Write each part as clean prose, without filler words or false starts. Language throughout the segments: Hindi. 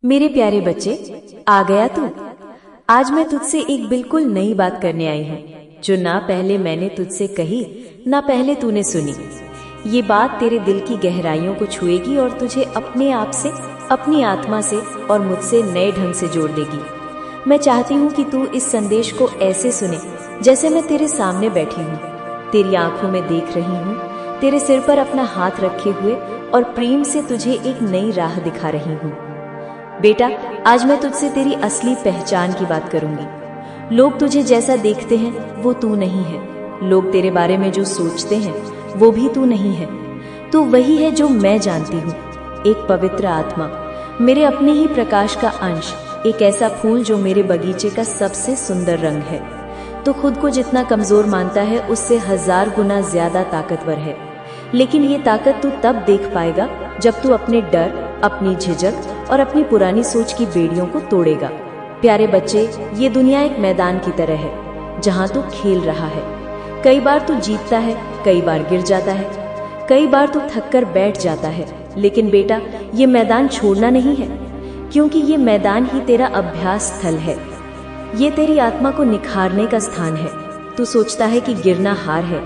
मेरे प्यारे बच्चे, आ गया तू। आज मैं तुझसे एक बिल्कुल नई बात करने आई हूँ, जो ना पहले मैंने तुझसे कही ना पहले तूने सुनी। ये बात तेरे दिल की गहराइयों को छुएगी और तुझे अपने आप से, अपनी आत्मा से और मुझसे नए ढंग से जोड़ देगी। मैं चाहती हूँ कि तू इस संदेश को ऐसे सुने जैसे मैं तेरे सामने बैठी हूँ, तेरी आंखों में देख रही हूँ, तेरे सिर पर अपना हाथ रखे हुए और प्रेम से तुझे एक नई राह दिखा रही हूँ। बेटा, आज मैं तुझसे तेरी असली पहचान की बात करूंगी। लोग तुझे जैसा देखते हैं वो तू नहीं है। लोग तेरे बारे में जो सोचते हैं वो भी तू नहीं है। तू वही है जो मैं जानती हूँ, एक पवित्र आत्मा, मेरे अपने ही प्रकाश का अंश, एक ऐसा फूल जो मेरे बगीचे का सबसे सुंदर रंग है। तो खुद को जितना कमजोर मानता है उससे 1000 गुना ज्यादा ताकतवर है। लेकिन ये ताकत तू तब देख पाएगा जब तू अपने डर, अपनी झिझक और अपनी पुरानी सोच की बेड़ियों को तोड़ेगा। प्यारे बच्चे, ये दुनिया एक मैदान की तरह है जहाँ तू खेल रहा है। कई बार तू जीतता है, कई बार गिर जाता है, कई बार तू थक कर बैठ जाता है। लेकिन बेटा, ये मैदान छोड़ना नहीं है, क्योंकि ये मैदान ही तेरा अभ्यास स्थल है। ये तेरी आत्मा को निखारने का स्थान है। तू सोचता है कि गिरना हार है,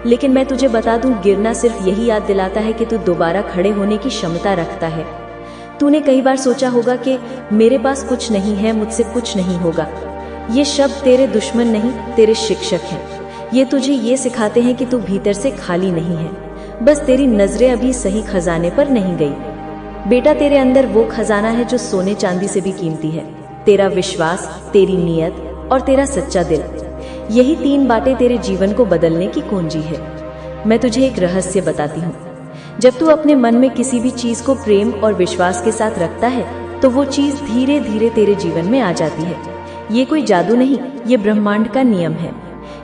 लेकिन मैं तुझे बता दूं, गिरना सिर्फ यही याद दिलाता है कि तू दोबारा खड़े होने की क्षमता रखता है। तूने कई बार सोचा होगा कि मेरे पास कुछ नहीं है, मुझसे कुछ नहीं होगा। ये शब्द तेरे दुश्मन नहीं, तेरे शिक्षक हैं। ये तुझे ये सिखाते हैं कि तू भीतर से खाली नहीं है, बस तेरी नजरें अभी सही खजाने पर नहीं गई। बेटा, तेरे अंदर वो खजाना है जो सोने चांदी से भी कीमती है। तेरा विश्वास, तेरी नीयत और तेरा सच्चा दिल, यही 3 बातें तेरे जीवन को बदलने की कुंजी है। मैं तुझे एक रहस्य बताती हूँ। जब तू अपने मन में किसी भी चीज को प्रेम और विश्वास के साथ रखता है तो वो चीज धीरे धीरे तेरे जीवन में आ जाती है। ये कोई जादू नहीं, ये ब्रह्मांड का नियम है।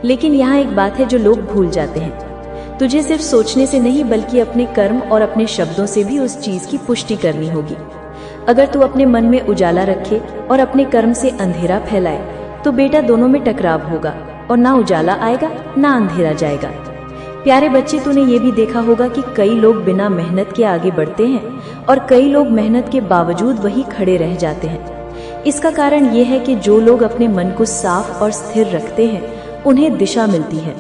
लेकिन यहाँ एक बात है जो लोग भूल जाते हैं। तुझे सिर्फ सोचने से नहीं, बल्कि अपने कर्म और अपने शब्दों से भी उस चीज की पुष्टि करनी होगी। अगर तू अपने मन में उजाला रखे और अपने कर्म से अंधेरा फैलाए तो बेटा, दोनों में टकराव होगा और ना उजाला आएगा ना अंधेरा जाएगा। प्यारे बच्चे, तूने ये भी देखा होगा कि कई लोग बिना मेहनत के आगे बढ़ते हैं और कई लोग मेहनत के बावजूद वही खड़े रह जाते हैं। इसका कारण ये है कि जो लोग अपने मन को साफ और स्थिर रखते हैं उन्हें दिशा मिलती है,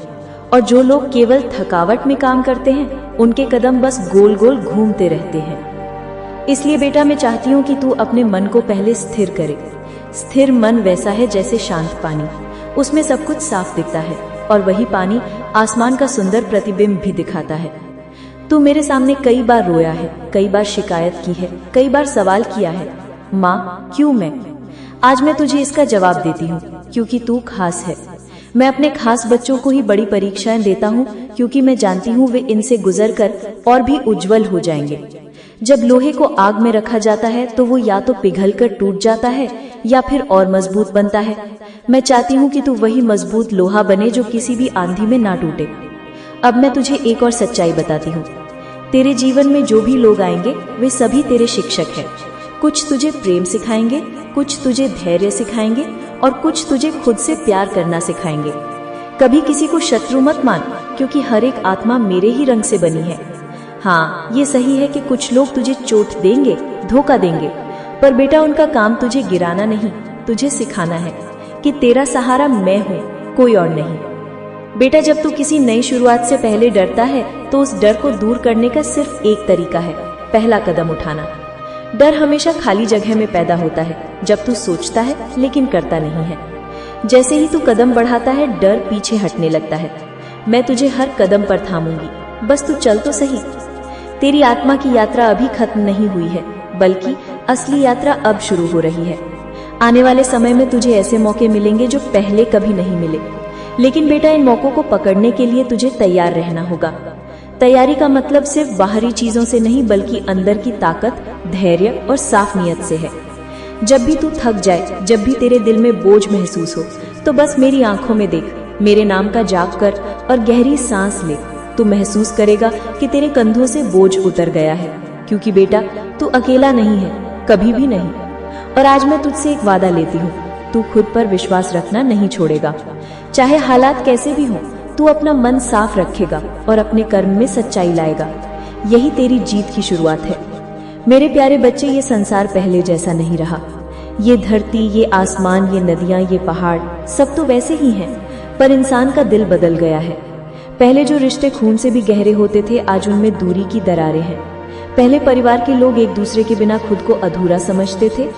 और जो लोग केवल थकावट में काम करते हैं उनके कदम बस गोल गोल घूमते रहते हैं। इसलिए बेटा, मैं चाहती हूँ कि तू अपने मन को पहले स्थिर करे। स्थिर मन वैसा है जैसे शांत पानी, उसमें सब कुछ साफ दिखता है और वही पानी आसमान का सुंदर प्रतिबिंब भी दिखाता है। तू मेरे सामने कई बार रोया है, कई बार शिकायत की है, कई बार सवाल किया है, माँ क्यों मैं? आज मैं तुझे इसका जवाब देती हूँ, क्योंकि तू खास है। मैं अपने खास बच्चों को ही बड़ी परीक्षाएं देता हूँ, क्योंकि मैं जानती हूँ वे इनसे गुजरकर और भी उज्जवल हो जाएंगे। जब लोहे को आग में रखा जाता है तो वो या तो पिघलकर टूट जाता है या फिर और मजबूत बनता है। मैं चाहती हूँ कि तू वही मजबूत लोहा बने जो किसी भी आंधी में ना टूटे। अब मैं तुझे एक और सच्चाई बताती हूँ। तेरे जीवन में जो भी लोग आएंगे वे सभी तेरे शिक्षक हैं। कुछ तुझे प्रेम सिखाएंगे, कुछ तुझे धैर्य सिखाएंगे और कुछ तुझे खुद से प्यार करना सिखाएंगे। कभी किसी को शत्रु मत मान, क्योंकि हर एक आत्मा मेरे ही रंग से बनी है। हाँ, ये सही है कि कुछ लोग तुझे चोट देंगे, धोखा देंगे, पर बेटा, उनका काम तुझे गिराना नहीं, तुझे सिखाना है कि तेरा सहारा मैं हूँ, कोई और नहीं। बेटा, जब तू किसी नई शुरुआत से पहले डरता है तो उस डर को दूर करने का सिर्फ एक तरीका है, पहला कदम उठाना। डर हमेशा खाली जगह में पैदा होता है, जब तू सोचता है लेकिन करता नहीं है। जैसे ही तू कदम बढ़ाता है, डर पीछे हटने लगता है। मैं तुझे हर कदम पर थामूंगी, बस तू चल तो सही। तेरी आत्मा की यात्रा अभी खत्म नहीं हुई है, बल्कि असली यात्रा अब शुरू हो रही है। आने वाले समय में तुझे ऐसे मौके मिलेंगे जो पहले कभी नहीं मिले। लेकिन बेटा, इन मौकों को पकड़ने के लिए तुझे तैयार रहना होगा। तैयारी का मतलब सिर्फ बाहरी चीजों से नहीं, बल्कि अंदर की ताकत, धैर्य और साफ नीयत से है। जब भी तू थक जाए, जब भी तेरे दिल में बोझ महसूस हो, तो बस मेरी आंखों में देख, मेरे नाम का जाप कर और गहरी सांस ले। तू महसूस करेगा कि तेरे कंधों से बोझ उतर गया है, क्योंकि बेटा, तू अकेला नहीं है, कभी भी नहीं। और आज मैं तुझसे एक वादा लेती हूँ, तू खुद पर विश्वास रखना नहीं छोड़ेगा। चाहे हालात कैसे भी हों, तू अपना मन साफ रखेगा और अपने कर्म में सच्चाई लाएगा। यही तेरी जीत की शुरुआत है। मेरे प्यारे बच्चे, ये संसार पहले जैसा नहीं रहा। ये धरती, ये आसमान, ये नदियां, ये पहाड़ सब तो वैसे ही हैं, पर इंसान का दिल बदल गया है। पहले जो रिश्ते खून से भी गहरे होते थे, आज उनमें दूरी की दरारें हैं। पहले परिवार के लोग एक दूसरे के बिना खुद को अधूरा समझते थे,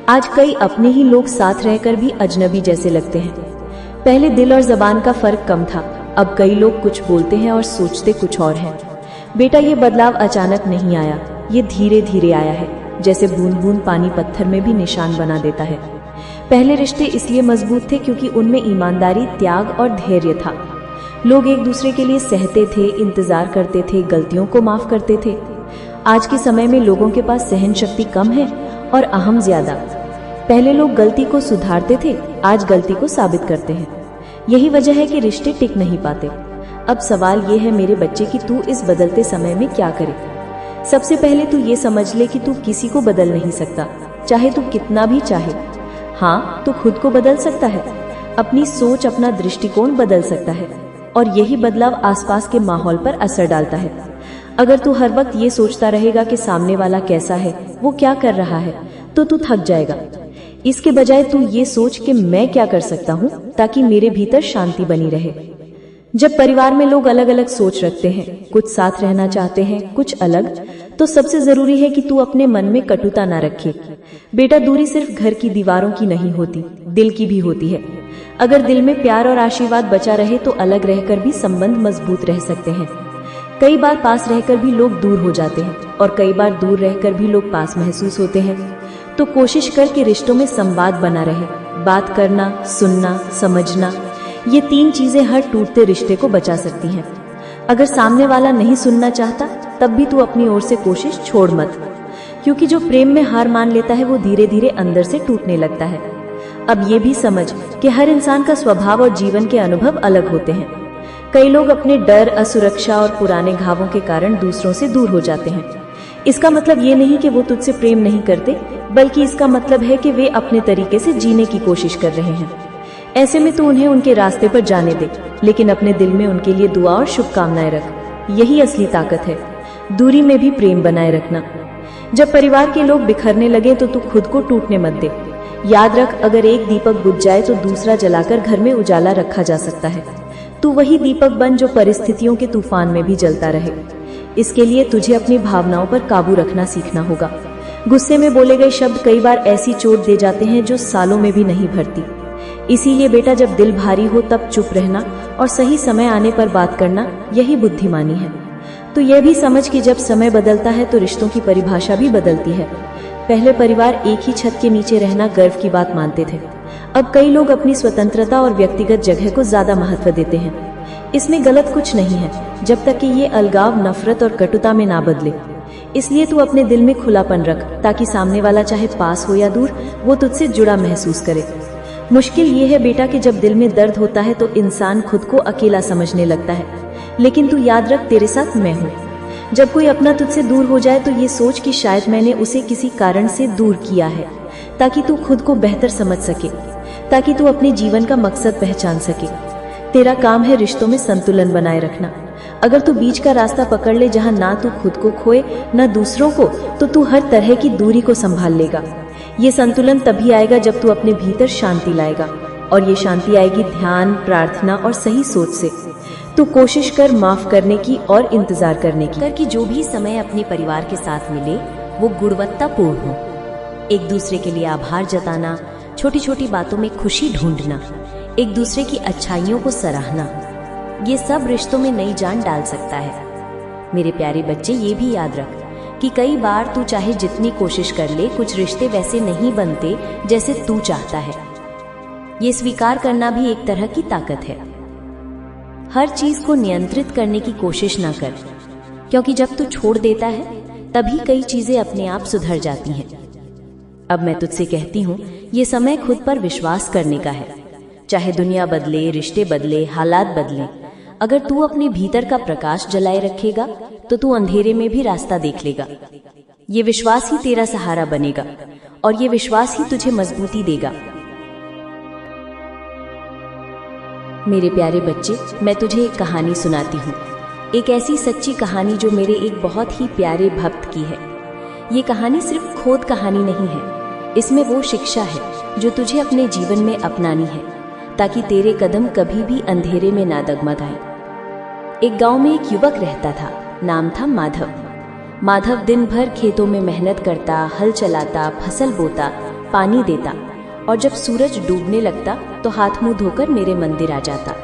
आज कई अपने ही लोग साथ रहकर भी अजनबी जैसे लगते हैं। पहले दिल और जबान का फर्क कम था, अब कई लोग कुछ बोलते हैं और सोचते कुछ और हैं। बेटा, ये बदलाव अचानक नहीं आया, ये धीरे धीरे आया है, जैसे बूंद बूंद पानी पत्थर में भी निशान बना देता है। पहले रिश्ते इसलिए मजबूत थे क्योंकि उनमें ईमानदारी, त्याग और धैर्य था। लोग एक दूसरे के लिए सहते थे, इंतजार करते थे, गलतियों को माफ करते थे। आज के समय में लोगों के पास सहन शक्ति कम है और अहम ज्यादा। पहले लोग गलती को सुधारते थे, आज गलती को साबित करते हैं। यही वजह है कि रिश्ते टिक नहीं पाते। अब सवाल ये है मेरे बच्चे कि तू इस बदलते समय में क्या करे। सबसे पहले तू ये समझ ले कि तू किसी को बदल नहीं सकता, चाहे तू कितना भी चाहे। हाँ, तू खुद को बदल सकता है, अपनी सोच, अपना दृष्टिकोण बदल सकता है, और यही बदलाव आसपास के माहौल पर असर डालता है। अगर तू हर वक्त ये सोचता रहेगा कि सामने वाला कैसा है, वो क्या कर रहा है, तो तू थक जाएगा। इसके बजाय तू ये सोच कि मैं क्या कर सकता हूँ ताकि मेरे भीतर शांति बनी रहे। जब परिवार में लोग अलग अलग सोच रखते हैं, कुछ साथ रहना चाहते हैं, कुछ अलग, तो सबसे जरूरी है कि तू अपने मन में कटुता ना रखे। बेटा, दूरी सिर्फ घर की दीवारों की नहीं होती, दिल की भी होती है। अगर दिल में प्यार और आशीर्वाद बचा रहे तो अलग रहकर भी संबंध मजबूत रह सकते हैं। कई बार पास रहकर भी लोग दूर हो जाते हैं, और कई बार दूर रहकर भी लोग पास महसूस होते हैं। तो कोशिश कर कि रिश्तों में संवाद बना रहे। बात करना, सुनना, समझना, ये 3 चीजें हर टूटते रिश्ते को बचा सकती हैं। अगर सामने वाला नहीं सुनना चाहता, तब भी तू अपनी ओर से कोशिश छोड़ मत, क्योंकि जो प्रेम में हार मान लेता है वो धीरे धीरे अंदर से टूटने लगता है। अब ये भी समझ कि हर इंसान का स्वभाव और जीवन के अनुभव अलग होते हैं। कई लोग अपने डर, असुरक्षा और पुराने घावों के कारण दूसरों से दूर हो जाते हैं। इसका मतलब ये नहीं कि वो तुझसे प्रेम नहीं करते, बल्कि इसका मतलब है कि वे अपने तरीके से जीने की कोशिश कर रहे हैं। ऐसे में तू उन्हें उनके रास्ते पर जाने दे, लेकिन अपने दिल में उनके लिए दुआ और शुभकामनाएं रख। यही असली ताकत है, दूरी में भी प्रेम बनाए रखना। जब परिवार के लोग बिखरने लगे तो तू खुद को टूटने मत दे। याद रख, अगर एक दीपक बुझ जाए तो दूसरा जलाकर घर में उजाला रखा जा सकता है। तू वही दीपक बन जो परिस्थितियों के तूफान में भी जलता रहे। इसके लिए तुझे अपनी भावनाओं पर काबू रखना सीखना होगा। गुस्से में बोले गए शब्द कई बार ऐसी चोट दे जाते हैं जो सालों में भी नहीं भरती। इसीलिए बेटा, जब दिल भारी हो तब चुप रहना और सही समय आने पर बात करना, यही बुद्धिमानी है। तो यह भी समझ कि जब समय बदलता है तो रिश्तों की परिभाषा भी बदलती है। पहले परिवार एक ही छत के नीचे रहना गर्व की बात मानते थे। अब कई लोग अपनी स्वतंत्रता और व्यक्तिगत जगह को ज्यादा महत्व देते हैं। इसमें गलत कुछ नहीं है, जब तक कि ये अलगाव नफरत और कटुता में ना बदले। इसलिए तू अपने दिल में खुलापन रख, ताकि सामने वाला चाहे पास हो या दूर, वो तुझसे जुड़ा महसूस करे। मुश्किल ये है बेटा कि जब दिल में दर्द होता है तो इंसान खुद को अकेला समझने लगता है, लेकिन तू याद रख, तेरे साथ मैं हूँ। जब कोई अपना तुझसे दूर हो जाए तो ये सोच कि शायद मैंने उसे किसी कारण से दूर किया है, ताकि तू खुद को बेहतर समझ सके, ताकि तू अपने जीवन का मकसद पहचान सके। तेरा काम है रिश्तों में संतुलन बनाए रखना। अगर तू बीच का रास्ता पकड़ ले, जहाँ ना तू खुद को खोए ना दूसरों को, तो तू हर तरह की दूरी को संभाल लेगा। ये संतुलन तभी आएगा जब तू अपने भीतर शांति लाएगा, और ये शांति आएगी ध्यान, प्रार्थना और सही सोच से। तू कोशिश कर माफ करने की और इंतजार करने की, कि जो भी समय अपने परिवार के साथ मिले वो गुणवत्तापूर्ण हो। एक दूसरे के लिए आभार जताना, छोटी छोटी बातों में खुशी ढूंढना, एक दूसरे की अच्छाइयों को सराहना, ये सब रिश्तों में नई जान डाल सकता है। मेरे प्यारे बच्चे, ये भी याद रख कि कई बार तू चाहे जितनी कोशिश कर ले, कुछ रिश्ते वैसे नहीं बनते जैसे तू चाहता है। ये स्वीकार करना भी एक तरह की ताकत है। हर चीज को नियंत्रित करने की कोशिश ना कर, क्योंकि जब तू छोड़ देता है तभी कई चीजें अपने आप सुधर जाती हैं। अब मैं तुझसे कहती हूँ, ये समय खुद पर विश्वास करने का है। चाहे दुनिया बदले, रिश्ते बदले, हालात बदले, अगर तू अपने भीतर का प्रकाश जलाए रखेगा तो तू अंधेरे में भी रास्ता देख लेगा। ये विश्वास ही तेरा सहारा बनेगा, और ये विश्वास ही तुझे मजबूती देगा। मेरे प्यारे बच्चे, मैं तुझे एक कहानी सुनाती हूँ, एक ऐसी सच्ची कहानी जो मेरे एक बहुत ही प्यारे भक्त की है। ये कहानी सिर्फ खोद कहानी नहीं है, इसमें वो शिक्षा है जो तुझे अपने जीवन में अपनानी है, ताकि तेरे कदम कभी भी अंधेरे में ना डगमगाएं। एक गांव में एक युवक रहता था, नाम था माधव। माधव दिन भर खेतों में मेहनत करता, हल चलाता, फसल बोता, पानी देता और जब सूरज डूबने लगता तो हाथ मुंह धोकर मेरे मंदिर आ जाता।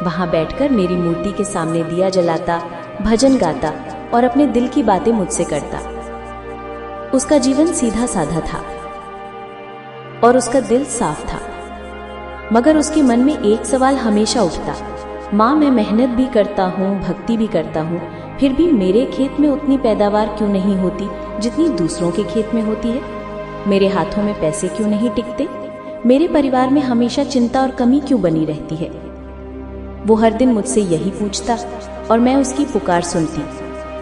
वहां बैठकर मेरी मूर्ति के सामने दिया जलाता, भजन गाता और अपने दिल की बातें मुझसे करता। उसका जीवन सीधा साधा था और उसका दिल साफ था, मगर उसके मन में एक सवाल हमेशा उठता, माँ मैं मेहनत भी करता हूँ, भक्ति भी करता हूँ, फिर भी मेरे खेत में उतनी पैदावार क्यों नहीं होती जितनी दूसरों के खेत में होती है? मेरे हाथों में पैसे क्यों नहीं टिकते? मेरे परिवार में हमेशा चिंता और कमी क्यों बनी रहती है? वो हर दिन मुझसे यही पूछता और मैं उसकी पुकार सुनती,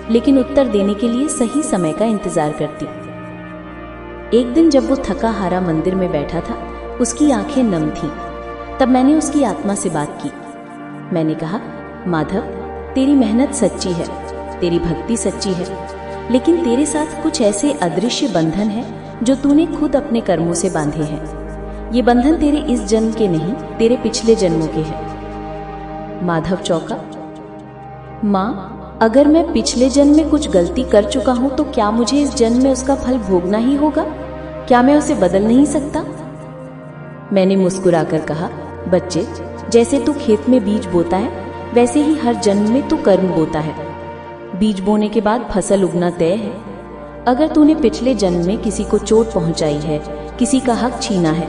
लेकिन उत्तर देने के लिए सही समय का इंतजार करती। एक दिन जब वो थका हारा मंदिर में बैठा था, उसकी आंखें नम थीं। तब मैंने उसकी आत्मा से बात की। मैंने कहा, माधव तेरी मेहनत सच्ची है, तेरी भक्ति सच्ची है, लेकिन तेरे साथ कुछ ऐसे अदृश्य बंधन हैं जो तूने खुद अपने कर्मों से बांधे हैं। ये बंधन तेरे इस जन्म के नहीं, तेरे पिछले जन्मों के हैं। माधव चौंका। माँ, अगर मैं पिछले जन्म में कुछ गलती कर चुका हूं तो क्या मुझे इस जन्म में उसका फल भोगना ही होगा? क्या मैं उसे बदल नहीं सकता? मैंने मुस्कुराकर कहा, बच्चे, जैसे तू खेत में बीज बोता है वैसे ही हर जन्म में तू कर्म बोता है। बीज बोने के बाद फसल उगना तय है। अगर तूने पिछले जन्म में किसी को चोट पहुंचाई है, किसी का हक छीना है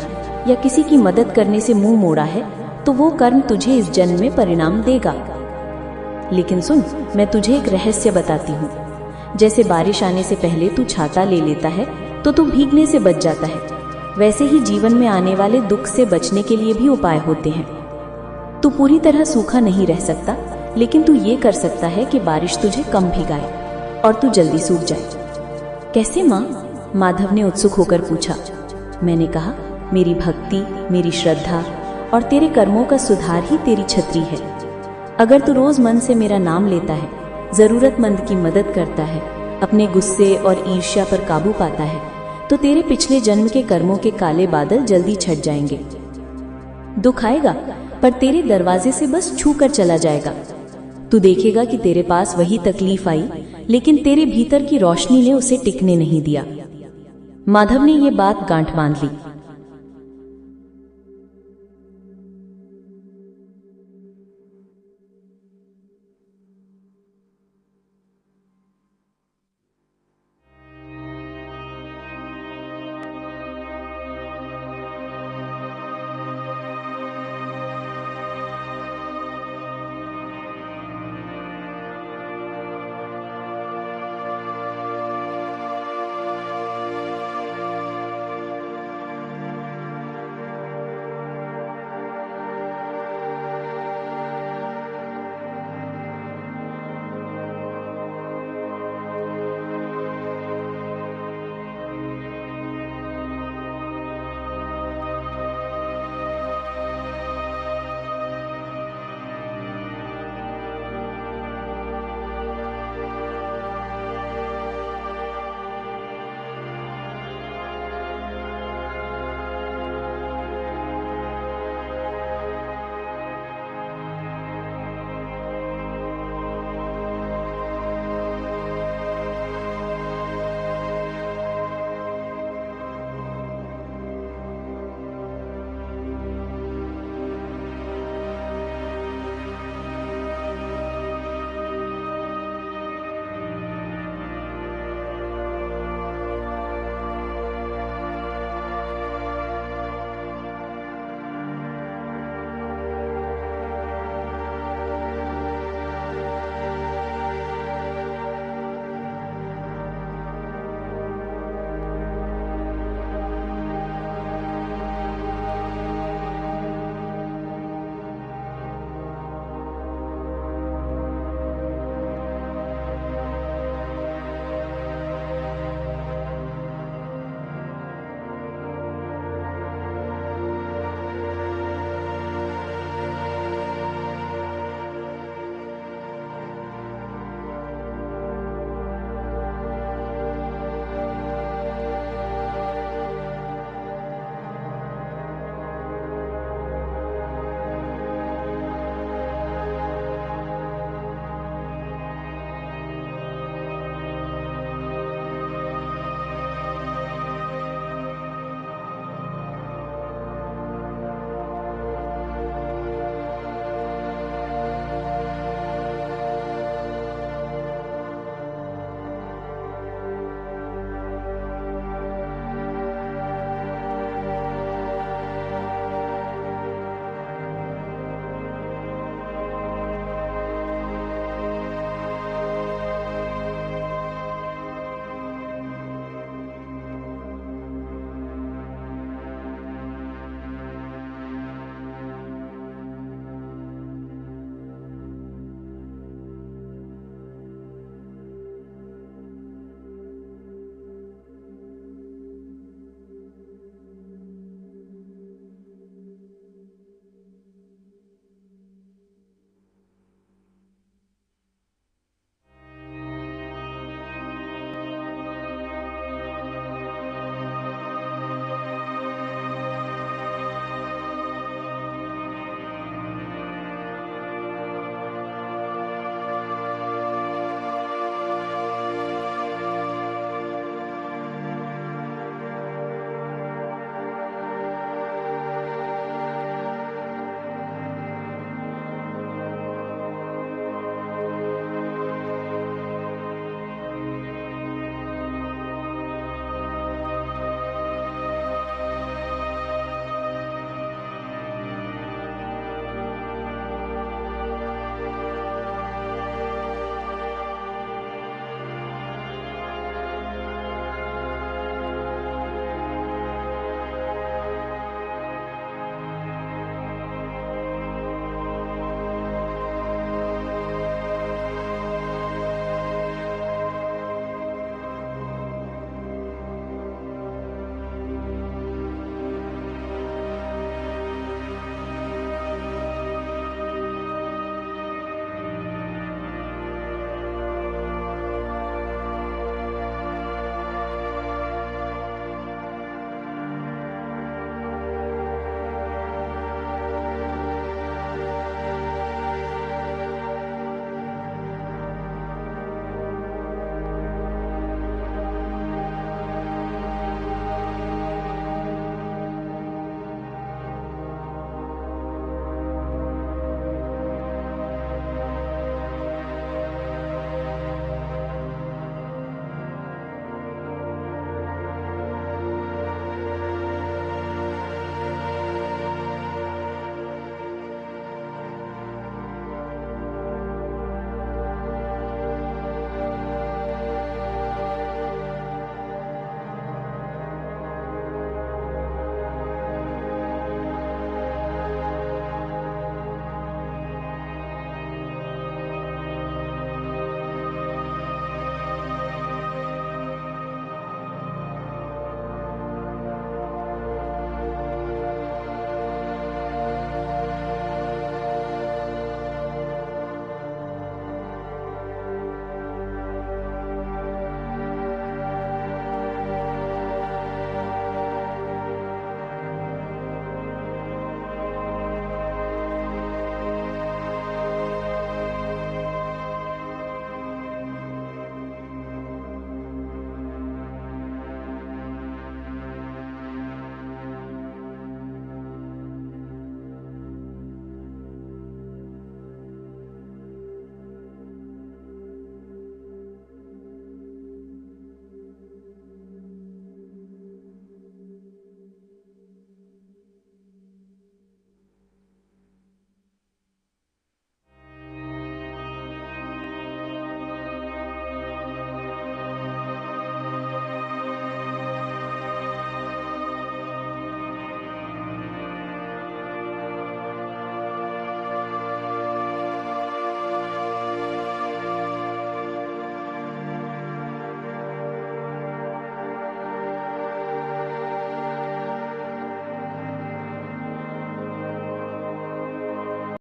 या किसी की मदद करने से मुंह मोड़ा है, तो वो कर्म तुझे इस जन्म में परिणाम देगा। लेकिन सुन, मैं तुझे एक रहस्य बताती हूँ। जैसे बारिश आने से पहले तू छाता ले लेता है तो तू भीगने से बच जाता है, वैसे ही जीवन में आने वाले दुख से बचने के लिए भी उपाय होते हैं। तू पूरी तरह सूखा नहीं रह सकता, लेकिन तू ये कर सकता है कि बारिश तुझे कम भिगाए और तू जल्दी सूख जाए। कैसे माँ? माधव ने उत्सुक होकर पूछा। मैंने कहा, मेरी भक्ति, मेरी श्रद्धा और तेरे कर्मों का सुधार ही तेरी छतरी है। अगर तू रोज मन से मेरा नाम लेता है, जरूरतमंद की मदद करता है, अपने गुस्से और ईर्ष्या पर काबू पाता है, तो तेरे पिछले जन्म के कर्मों के काले बादल जल्दी छट जाएंगे। दुख आएगा पर तेरे दरवाजे से बस छू कर चला जाएगा। तू देखेगा कि तेरे पास वही तकलीफ आई, लेकिन तेरे भीतर की रोशनी ने उसे टिकने नहीं दिया। माधव ने ये बात गांठ बांध ली।